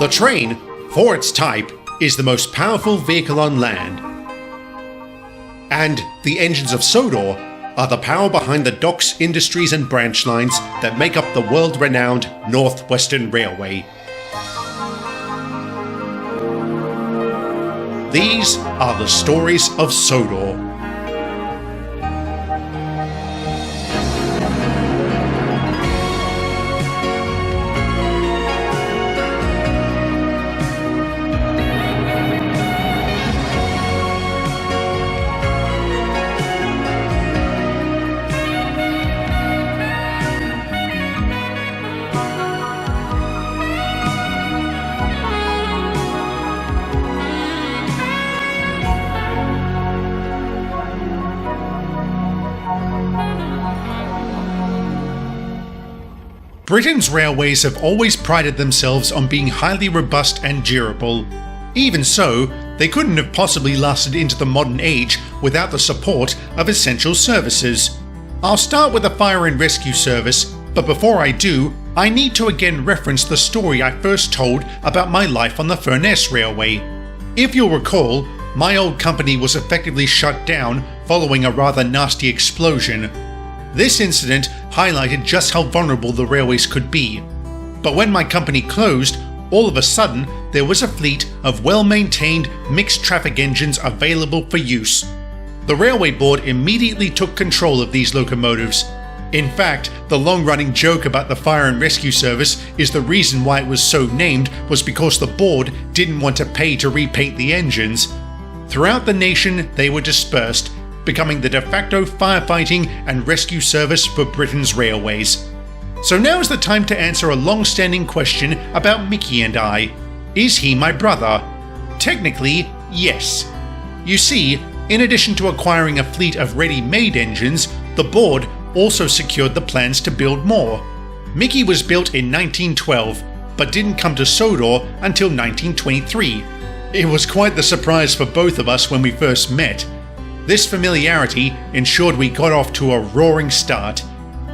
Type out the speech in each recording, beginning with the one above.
The train, for its type, is the most powerful vehicle on land. And the engines of Sodor are the power behind the docks, industries and branch lines that make up the world-renowned Northwestern Railway. These are the stories of Sodor. Britain's railways have always prided themselves on being highly robust and durable. Even so, they couldn't have possibly lasted into the modern age without the support of essential services. I'll start with the fire and rescue service, but before I do, I need to again reference the story I first told about my life on the Furness Railway. If you'll recall, my old company was effectively shut down following a rather nasty explosion. This incident highlighted just how vulnerable the railways could be. But when my company closed, all of a sudden there was a fleet of well-maintained mixed traffic engines available for use. The railway board immediately took control of these locomotives. In fact, the long-running joke about the fire and rescue service is the reason why it was so named was because the board didn't want to pay to repaint the engines. Throughout the nation they were dispersed, becoming the de facto firefighting and rescue service for Britain's railways. So now is the time to answer a long-standing question about Mickey and I. Is he my brother? Technically, yes. You see, in addition to acquiring a fleet of ready-made engines, the board also secured the plans to build more. Mickey was built in 1912, but didn't come to Sodor until 1923. It was quite the surprise for both of us when we first met. This familiarity ensured we got off to a roaring start.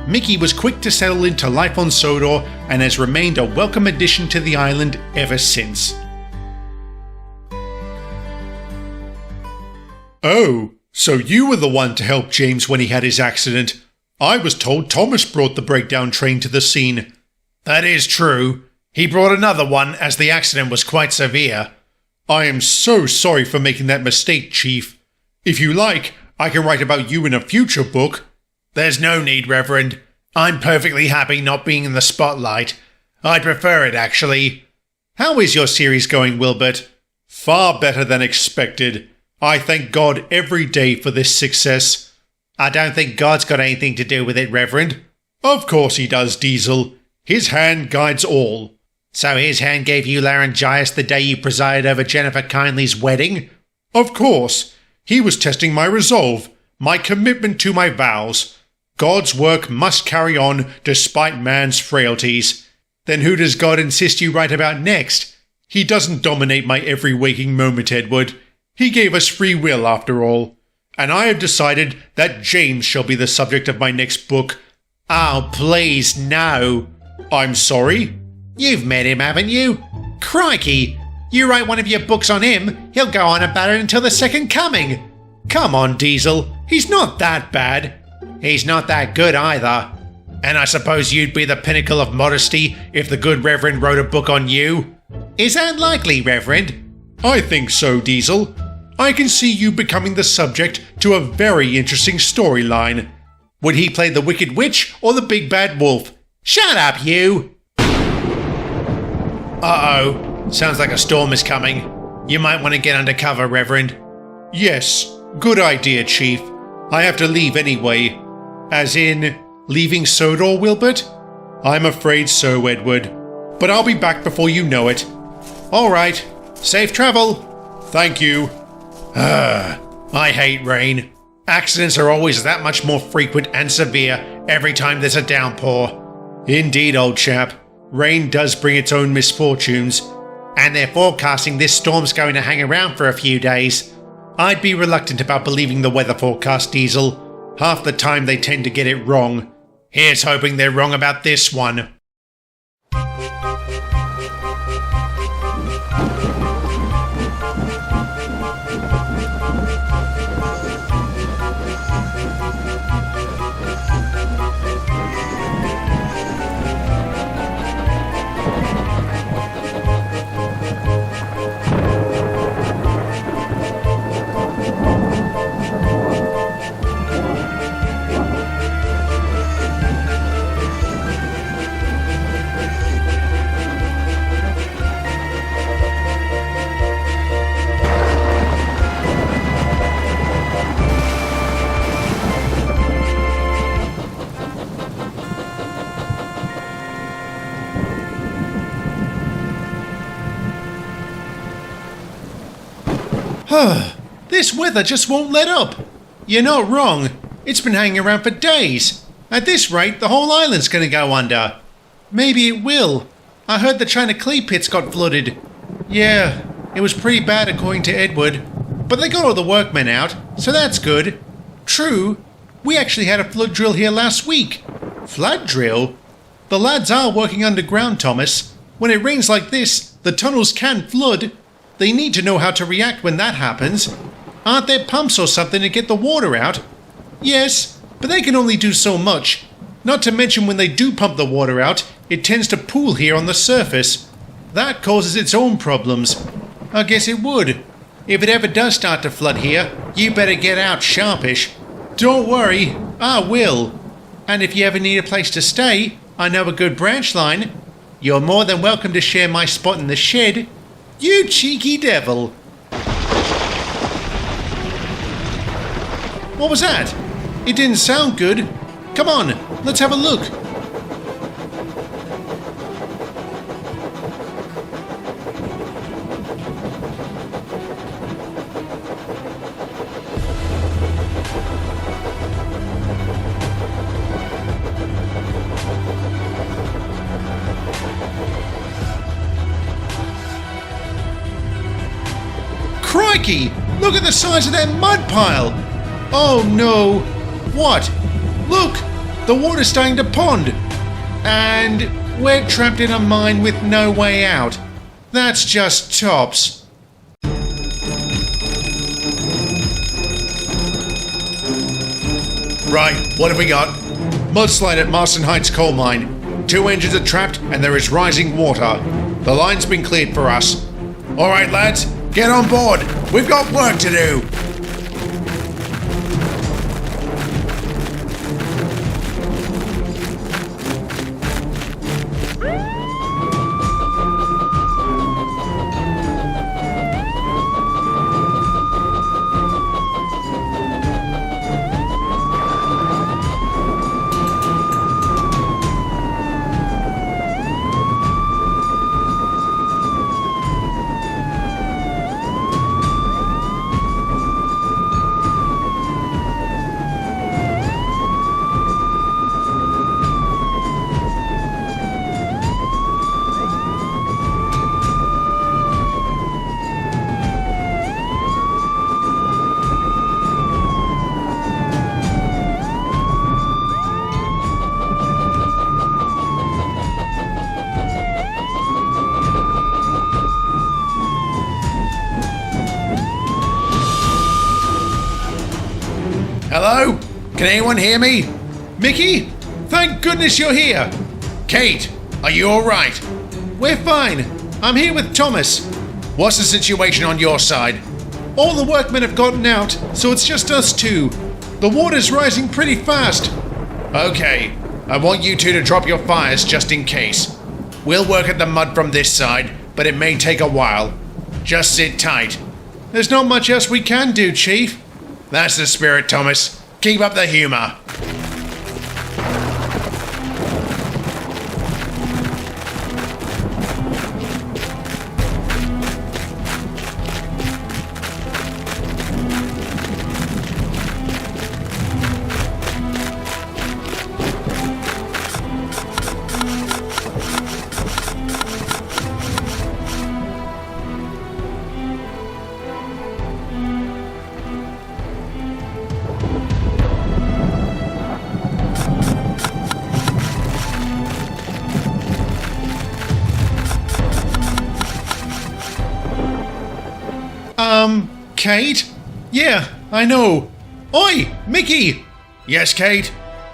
Mickey was quick to settle into life on Sodor and has remained a welcome addition to the island ever since. Oh, so you were the one to help James when he had his accident. I was told Thomas brought the breakdown train to the scene. That is true. He brought another one as the accident was quite severe. I am so sorry for making that mistake, Chief. If you like, I can write about you in a future book. There's no need, Reverend. I'm perfectly happy not being in the spotlight. I'd prefer it, actually. How is your series going, Wilbert? Far better than expected. I thank God every day for this success. I don't think God's got anything to do with it, Reverend. Of course he does, Diesel. His hand guides all. So his hand gave you laryngitis the day you presided over Jennifer Kindly's wedding? Of course. He was testing my resolve, my commitment to my vows. God's work must carry on despite man's frailties. Then who does God insist you write about next? He doesn't dominate my every waking moment, Edward. He gave us free will, after all. And I have decided that James shall be the subject of my next book. Oh, please, no. I'm sorry? You've met him, haven't you? Crikey! You write one of your books on him, he'll go on about it until the second coming. Come on, Diesel. He's not that bad. He's not that good either. And I suppose you'd be the pinnacle of modesty if the good Reverend wrote a book on you? Is that likely, Reverend? I think so, Diesel. I can see you becoming the subject to a very interesting storyline. Would he play the Wicked Witch or the Big Bad Wolf? Shut up, you! Uh-oh. Sounds like a storm is coming. You might want to get under cover, Reverend. Yes, good idea, Chief. I have to leave anyway. As in, leaving Sodor, Wilbert? I'm afraid so, Edward. But I'll be back before you know it. All right. Safe travel. Thank you. I hate rain. Accidents are always that much more frequent and severe every time there's a downpour. Indeed, old chap. Rain does bring its own misfortunes. And they're forecasting this storm's going to hang around for a few days. I'd be reluctant about believing the weather forecast, Diesel. Half the time they tend to get it wrong. Here's hoping they're wrong about this one. This weather just won't let up. You're not wrong. It's been hanging around for days. At this rate, the whole island's going to go under. Maybe it will. I heard the China clay pits got flooded. Yeah, it was pretty bad according to Edward. But they got all the workmen out, so that's good. True, we actually had a flood drill here last week. Flood drill? The lads are working underground, Thomas. When it rains like this, the tunnels can flood. They need to know how to react when that happens. Aren't there pumps or something to get the water out? Yes, but they can only do so much. Not to mention when they do pump the water out, it tends to pool here on the surface. That causes its own problems. I guess it would. If it ever does start to flood here, you better get out sharpish. Don't worry, I will. And if you ever need a place to stay, I know a good branch line. You're more than welcome to share my spot in the shed. You cheeky devil. What was that? It didn't sound good. Come on, let's have a look. Crikey! Look at the size of that mud pile! Oh no! What? Look! The water's starting to pond! And we're trapped in a mine with no way out. That's just tops. Right, what have we got? Mudslide at Marston Heights coal mine. 2 engines are trapped and there is rising water. The line's been cleared for us. Alright lads, get on board! We've got work to do! Hello? Can anyone hear me? Mickey? Thank goodness you're here! Kate, are you alright? We're fine. I'm here with Thomas. What's the situation on your side? All the workmen have gotten out, so it's just us two. The water's rising pretty fast. Okay, I want you two to drop your fires just in case. We'll work at the mud from this side, but it may take a while. Just sit tight. There's not much else we can do, Chief. That's the spirit, Thomas. Keep up the humor. Kate? Yeah, I know. Oi, Mickey! Yes, Kate?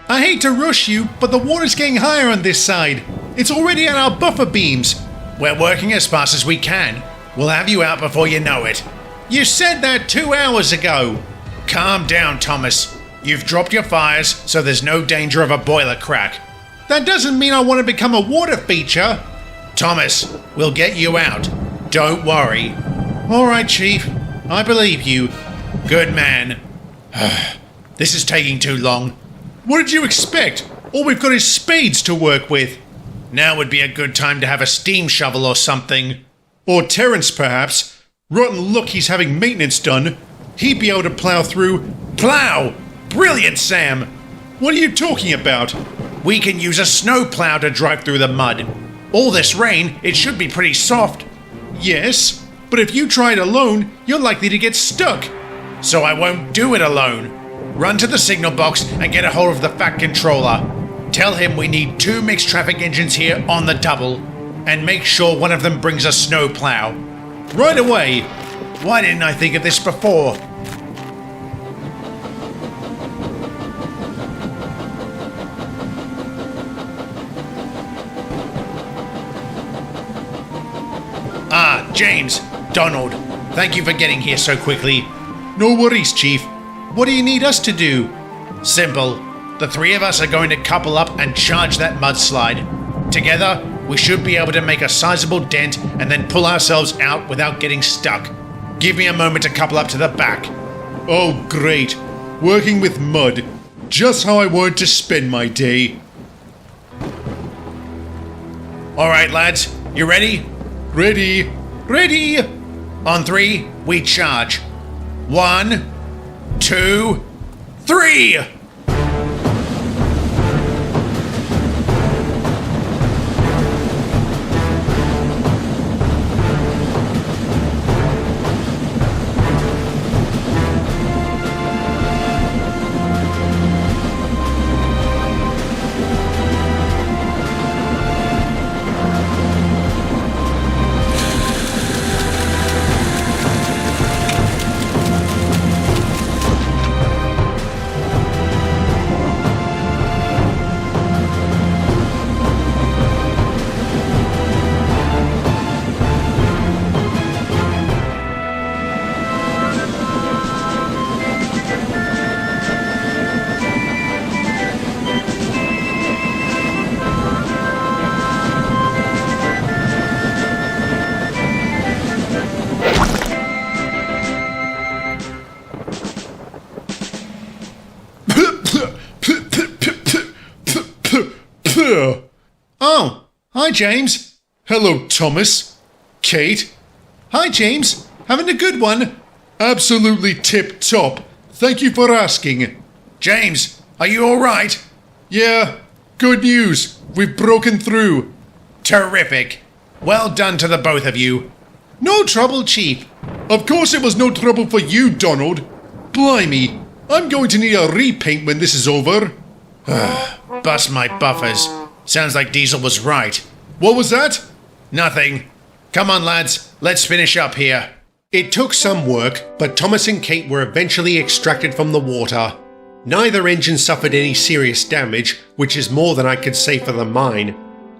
I hate to rush you, but the water's getting higher on this side. It's already at our buffer beams. We're working as fast as we can. We'll have you out before you know it. You said that 2 hours ago. Calm down, Thomas. You've dropped your fires, so there's no danger of a boiler crack. That doesn't mean I want to become a water feature. Thomas, we'll get you out. Don't worry. All right, Chief. I believe you. Good man. This is taking too long. What did you expect? All we've got is spades to work with. Now would be a good time to have a steam shovel or something. Or Terence, perhaps. Rotten luck he's having maintenance done. He'd be able to plow through. Plow! Brilliant, Sam! What are you talking about? We can use a snow plow to drive through the mud. All this rain, it should be pretty soft. Yes, but if you try it alone, you're likely to get stuck. So I won't do it alone. Run to the signal box and get a hold of the Fat Controller. Tell him we need 2 mixed traffic engines here on the double. And make sure one of them brings a snow plow. Right away. Why didn't I think of this before? Ah, James, Donald, thank you for getting here so quickly. No worries, Chief. What do you need us to do? Simple. The 3 of us are going to couple up and charge that mudslide. Together, we should be able to make a sizable dent and then pull ourselves out without getting stuck. Give me a moment to couple up to the back. Oh, great. Working with mud. Just how I wanted to spend my day. Alright, lads. You ready? Ready. Ready! On 3, we charge. 1, 2, 3! Oh, hi James. Hello, Thomas. Kate. Hi James. Having a good one? Absolutely tip-top. Thank you for asking. James, are you alright? Yeah, good news. We've broken through. Terrific. Well done to the both of you. No trouble, Chief. Of course it was no trouble for you, Donald. Blimey, I'm going to need a repaint when this is over. Bust my buffers. Sounds like Diesel was right. What was that? Nothing. Come on, lads. Let's finish up here. It took some work, but Thomas and Kate were eventually extracted from the water. Neither engine suffered any serious damage, which is more than I could say for the mine.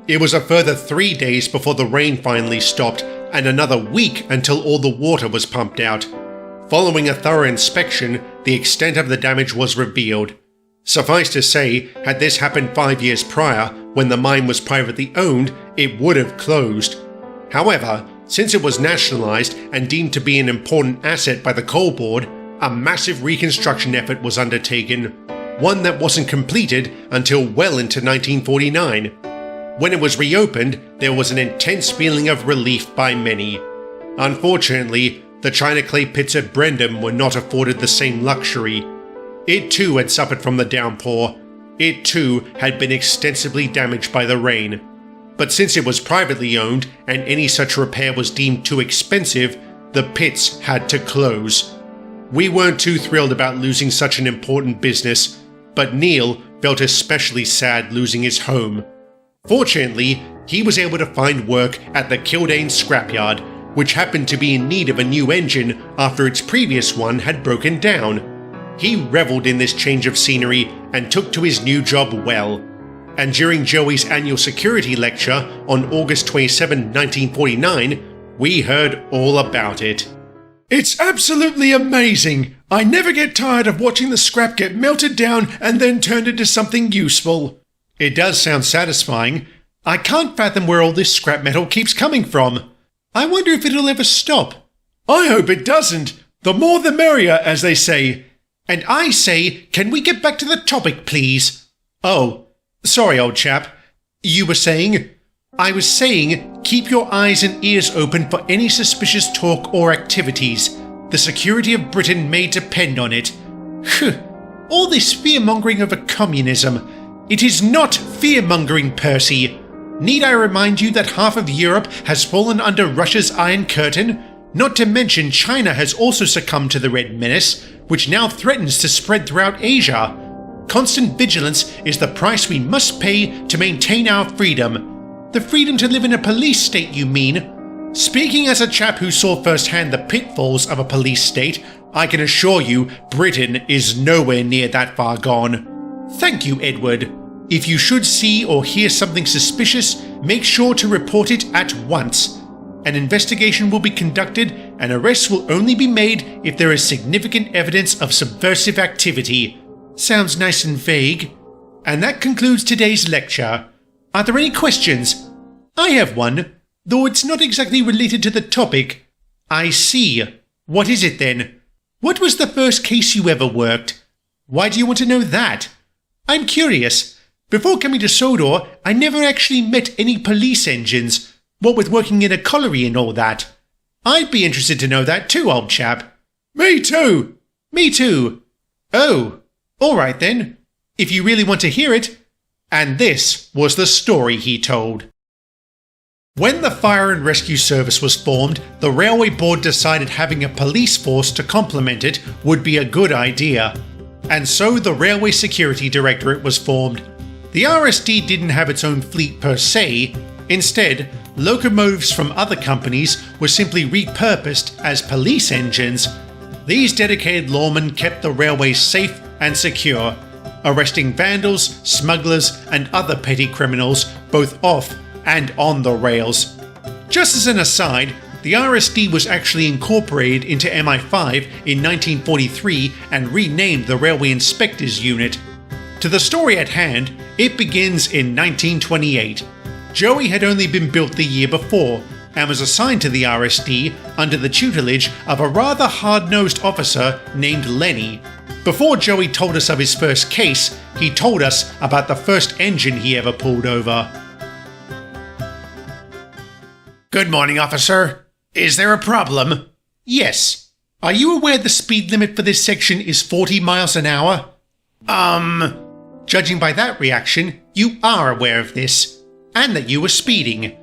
It was a further 3 days before the rain finally stopped, and another week until all the water was pumped out. Following a thorough inspection, the extent of the damage was revealed. Suffice to say, had this happened 5 years prior, when the mine was privately owned, it would have closed. However, since it was nationalized and deemed to be an important asset by the Coal Board, a massive reconstruction effort was undertaken, one that wasn't completed until well into 1949. When it was reopened, there was an intense feeling of relief by many. Unfortunately, the China clay pits at Brendam were not afforded the same luxury. It too had suffered from the downpour. It too had been extensively damaged by the rain. But since it was privately owned and any such repair was deemed too expensive, the pits had to close. We weren't too thrilled about losing such an important business, but Neil felt especially sad losing his home. Fortunately, he was able to find work at the Kildane scrapyard, which happened to be in need of a new engine after its previous one had broken down. He reveled in this change of scenery and took to his new job well. And during Joey's annual security lecture on August 27, 1949, we heard all about it. It's absolutely amazing! I never get tired of watching the scrap get melted down and then turned into something useful. It does sound satisfying. I can't fathom where all this scrap metal keeps coming from. I wonder if it'll ever stop. I hope it doesn't. The more the merrier, as they say. And I say, can we get back to the topic, please? Oh, sorry, old chap. You were saying? I was saying, keep your eyes and ears open for any suspicious talk or activities. The security of Britain may depend on it. All this fear-mongering over communism. It is not fear-mongering, Percy. Need I remind you that half of Europe has fallen under Russia's Iron Curtain? Not to mention China has also succumbed to the Red Menace, which now threatens to spread throughout Asia. Constant vigilance is the price we must pay to maintain our freedom. The freedom to live in a police state, you mean? Speaking as a chap who saw firsthand the pitfalls of a police state, I can assure you Britain is nowhere near that far gone. Thank you, Edward. If you should see or hear something suspicious, make sure to report it at once. An investigation will be conducted and arrests will only be made if there is significant evidence of subversive activity. Sounds nice and vague. And that concludes today's lecture. Are there any questions? I have one, though it's not exactly related to the topic. I see. What is it then? What was the first case you ever worked? Why do you want to know that? I'm curious. Before coming to Sodor, I never actually met any police engines, what with working in a colliery and all that. I'd be interested to know that too, old chap. Me too! Me too! Oh, alright then, if you really want to hear it. And this was the story he told. When the Fire and Rescue Service was formed, the Railway Board decided having a police force to complement it would be a good idea. And so the Railway Security Directorate was formed. The RSD didn't have its own fleet per se. Instead, locomotives from other companies were simply repurposed as police engines. These dedicated lawmen kept the railways safe and secure, arresting vandals, smugglers, and other petty criminals both off and on the rails. Just as an aside, the RSD was actually incorporated into MI5 in 1943 and renamed the Railway Inspectors Unit. To the story at hand, it begins in 1928. Joey had only been built the year before and was assigned to the RSD under the tutelage of a rather hard-nosed officer named Lenny. Before Joey told us of his first case, he told us about the first engine he ever pulled over. Good morning, officer. Is there a problem? Yes. Are you aware the speed limit for this section is 40 miles an hour? Judging by that reaction, you are aware of this, and that you were speeding.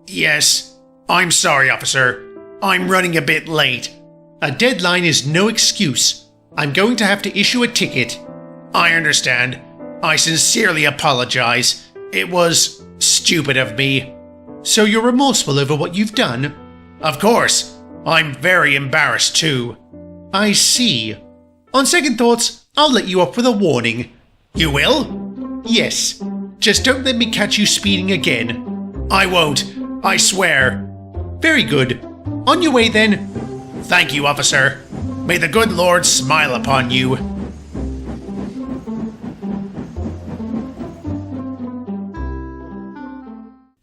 Yes. I'm sorry, officer. I'm running a bit late. A deadline is no excuse. I'm going to have to issue a ticket. I understand. I sincerely apologize. It was stupid of me. So you're remorseful over what you've done? Of course. I'm very embarrassed too. I see. On second thoughts, I'll let you off with a warning. You will? Yes. Just don't let me catch you speeding again. I won't. I swear. Very good. On your way then. Thank you, officer. May the good Lord smile upon you.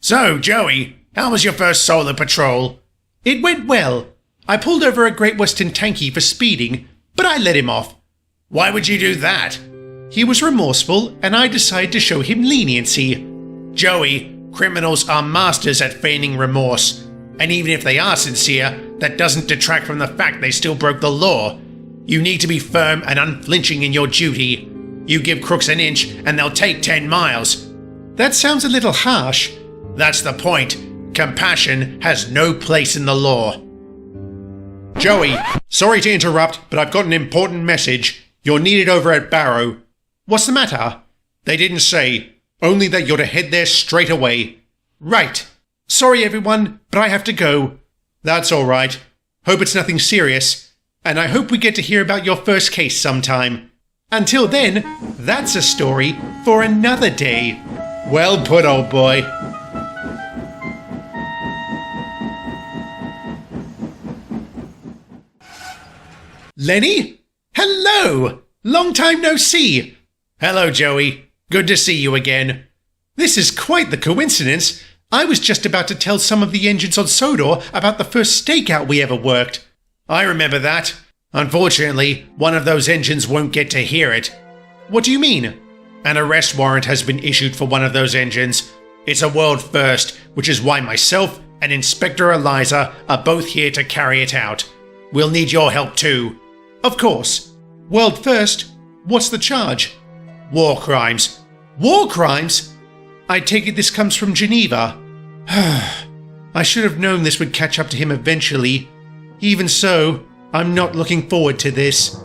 So, Joey, how was your first solo patrol? It went well. I pulled over a Great Western Tankie for speeding, but I let him off. Why would you do that? He was remorseful, and I decided to show him leniency. Joey, criminals are masters at feigning remorse. And even if they are sincere, that doesn't detract from the fact they still broke the law. You need to be firm and unflinching in your duty. You give crooks an inch and they'll take 10 miles. That sounds a little harsh. That's the point. Compassion has no place in the law. Joey, sorry to interrupt, but I've got an important message. You're needed over at Barrow. What's the matter? They didn't say, only that you're to head there straight away. Right. Sorry everyone, but I have to go. That's alright. Hope it's nothing serious. And I hope we get to hear about your first case sometime. Until then, that's a story for another day. Well put, old boy. Lenny? Hello! Long time no see. Hello, Joey. Good to see you again. This is quite the coincidence. I was just about to tell some of the engines on Sodor about the first stakeout we ever worked. I remember that. Unfortunately, one of those engines won't get to hear it. What do you mean? An arrest warrant has been issued for one of those engines. It's a world first, which is why myself and Inspector Eliza are both here to carry it out. We'll need your help too. Of course. World first? What's the charge? War crimes. War crimes? I take it this comes from Geneva. I should have known this would catch up to him eventually. Even so, I'm not looking forward to this.